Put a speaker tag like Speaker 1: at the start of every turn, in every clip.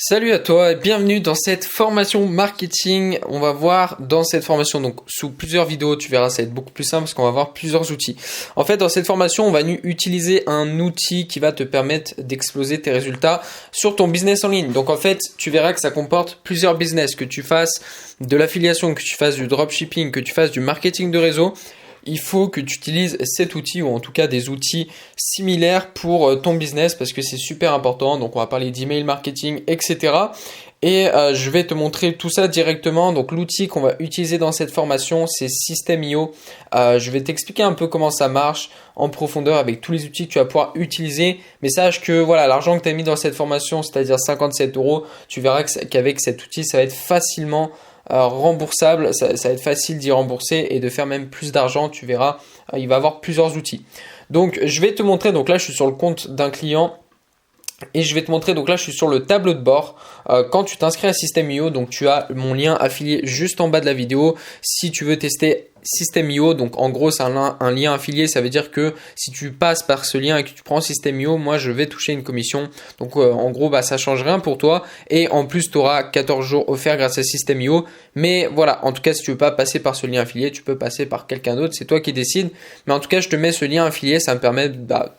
Speaker 1: Salut à toi et bienvenue dans cette formation marketing. On va voir dans cette formation, donc sous plusieurs vidéos, tu verras, ça va être beaucoup plus simple parce qu'on va voir plusieurs outils. En fait, dans cette formation, on va utiliser un outil qui va te permettre d'exploser tes résultats sur ton business en ligne. Donc en fait, tu verras que ça comporte plusieurs business, que tu fasses de l'affiliation, que tu fasses du dropshipping, que tu fasses du marketing de réseau. Il faut que tu utilises cet outil ou en tout cas des outils similaires pour ton business parce que c'est super important. Donc on va parler d'email marketing, etc. Et je vais te montrer tout ça directement. Donc l'outil qu'on va utiliser dans cette formation, c'est System.io. Je vais t'expliquer un peu comment ça marche en profondeur avec tous les outils que tu vas pouvoir utiliser. Mais sache que voilà, l'argent que tu as mis dans cette formation, c'est-à-dire 57 €, tu verras qu'avec cet outil, ça va être facilement remboursable, ça va être facile d'y rembourser et de faire même plus d'argent, tu verras, il va avoir plusieurs outils. Donc je vais te montrer, donc là je suis sur le compte d'un client et je vais te montrer, donc là je suis sur le tableau de bord. Quand tu t'inscris à System.io, donc tu as mon lien affilié juste en bas de la vidéo. Si tu veux tester System.io, donc en gros c'est un lien affilié, ça veut dire que si tu passes par ce lien et que tu prends System.io, moi je vais toucher une commission. Donc en gros ça change rien pour toi et en plus tu auras 14 jours offerts grâce à System.io. Mais voilà, en tout cas si tu veux pas passer par ce lien affilié, tu peux passer par quelqu'un d'autre, c'est toi qui décides. Mais en tout cas je te mets ce lien affilié, ça me permet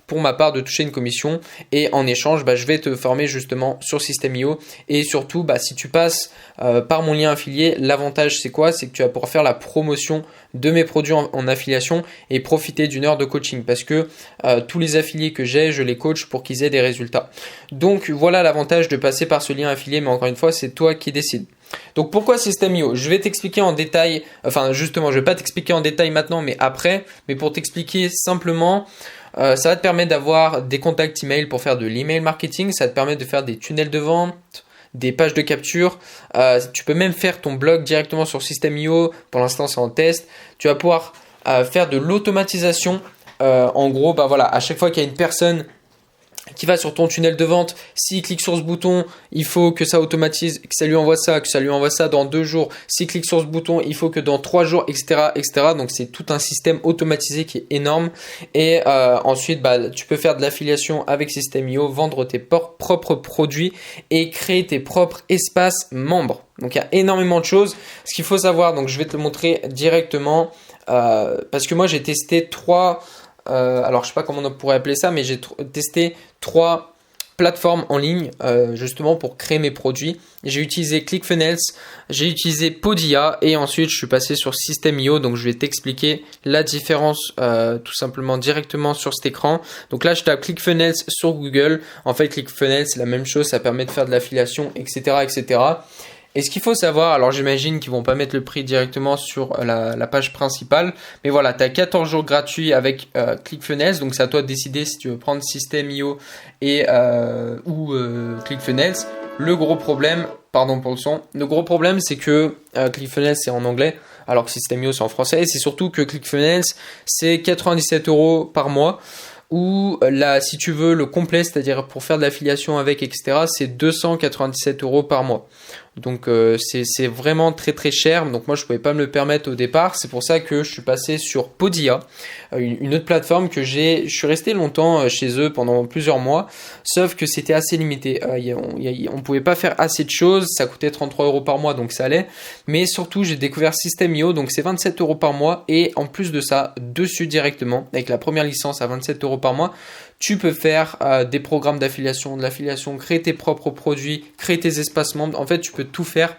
Speaker 1: pour ma part de toucher une commission et en échange je vais te former justement sur System.io. Et surtout si tu passes par mon lien affilié, l'avantage c'est quoi? C'est que tu vas pouvoir faire la promotion de mes produits en affiliation et profiter d'une heure de coaching parce que tous les affiliés que j'ai, je les coach pour qu'ils aient des résultats. Donc voilà l'avantage de passer par ce lien affilié, mais encore une fois, c'est toi qui décides. Donc pourquoi System.io? Je vais t'expliquer en détail, enfin justement, je vais pas t'expliquer en détail maintenant, mais après, mais pour t'expliquer simplement, ça va te permettre d'avoir des contacts email pour faire de l'email marketing, ça va te permettre de faire des tunnels de vente, des pages de capture, tu peux même faire ton blog directement sur System.io, pour l'instant c'est en test, tu vas pouvoir faire de l'automatisation, en gros voilà, à chaque fois qu'il y a une personne qui va sur ton tunnel de vente, s'il clique sur ce bouton, il faut que ça automatise, que ça lui envoie ça dans 2 jours. S'il clique sur ce bouton, il faut que dans 3 jours, etc., etc. Donc c'est tout un système automatisé qui est énorme. Et ensuite, tu peux faire de l'affiliation avec System.io, vendre tes propres produits et créer tes propres espaces membres. Donc il y a énormément de choses. Ce qu'il faut savoir, donc je vais te le montrer directement parce que moi j'ai testé 3. Alors je sais pas comment on pourrait appeler ça, mais j'ai testé 3 plateformes en ligne justement pour créer mes produits. J'ai utilisé ClickFunnels, j'ai utilisé Podia et ensuite je suis passé sur System.io. Donc je vais t'expliquer la différence tout simplement directement sur cet écran. Donc là je tape ClickFunnels sur Google. En fait ClickFunnels c'est la même chose, ça permet de faire de l'affiliation, etc., etc. Et ce qu'il faut savoir, alors j'imagine qu'ils vont pas mettre le prix directement sur la page principale, mais voilà, tu as 14 jours gratuits avec ClickFunnels, donc c'est à toi de décider si tu veux prendre System.io ou ClickFunnels. Le gros problème, pardon pour le son, le gros problème c'est que ClickFunnels c'est en anglais, alors que System.io c'est en français, et c'est surtout que ClickFunnels c'est 97 € par mois. Ou là, si tu veux le complet, c'est-à-dire pour faire de l'affiliation avec, etc., c'est 297 € par mois. Donc c'est vraiment très très cher. Donc moi je pouvais pas me le permettre au départ. C'est pour ça que je suis passé sur Podia, une autre plateforme que je suis resté longtemps chez eux pendant plusieurs mois. Sauf que c'était assez limité. On pouvait pas faire assez de choses. Ça coûtait 33 € par mois, donc ça allait. Mais surtout j'ai découvert System.io, donc c'est 27 € par mois. Et en plus de ça, dessus directement, avec la première licence à 27 € par mois, tu peux faire des programmes d'affiliation, de l'affiliation, créer tes propres produits, créer tes espaces membres. En fait, tu peux tout faire.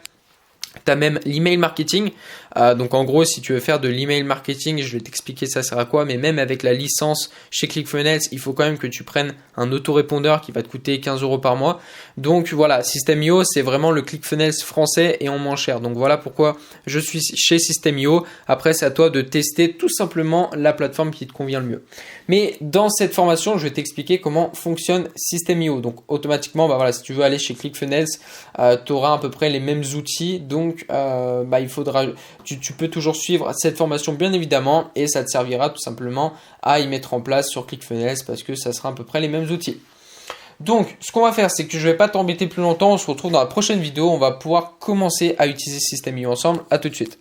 Speaker 1: Tu as même l'email marketing. Donc en gros, si tu veux faire de l'email marketing, je vais t'expliquer ça sert à quoi. Mais même avec la licence chez ClickFunnels, il faut quand même que tu prennes un autorépondeur qui va te coûter 15 € par mois. Donc voilà, System.io, c'est vraiment le ClickFunnels français et en moins cher. Donc voilà pourquoi je suis chez System.io. Après, c'est à toi de tester tout simplement la plateforme qui te convient le mieux. Mais dans cette formation, je vais t'expliquer comment fonctionne System.io. Donc automatiquement, voilà, si tu veux aller chez ClickFunnels, tu auras à peu près les mêmes outils. Donc il faudra, tu peux toujours suivre cette formation bien évidemment et ça te servira tout simplement à y mettre en place sur ClickFunnels parce que ça sera à peu près les mêmes outils. Donc ce qu'on va faire, c'est que je ne vais pas t'embêter plus longtemps, on se retrouve dans la prochaine vidéo, on va pouvoir commencer à utiliser System.io ensemble. À tout de suite.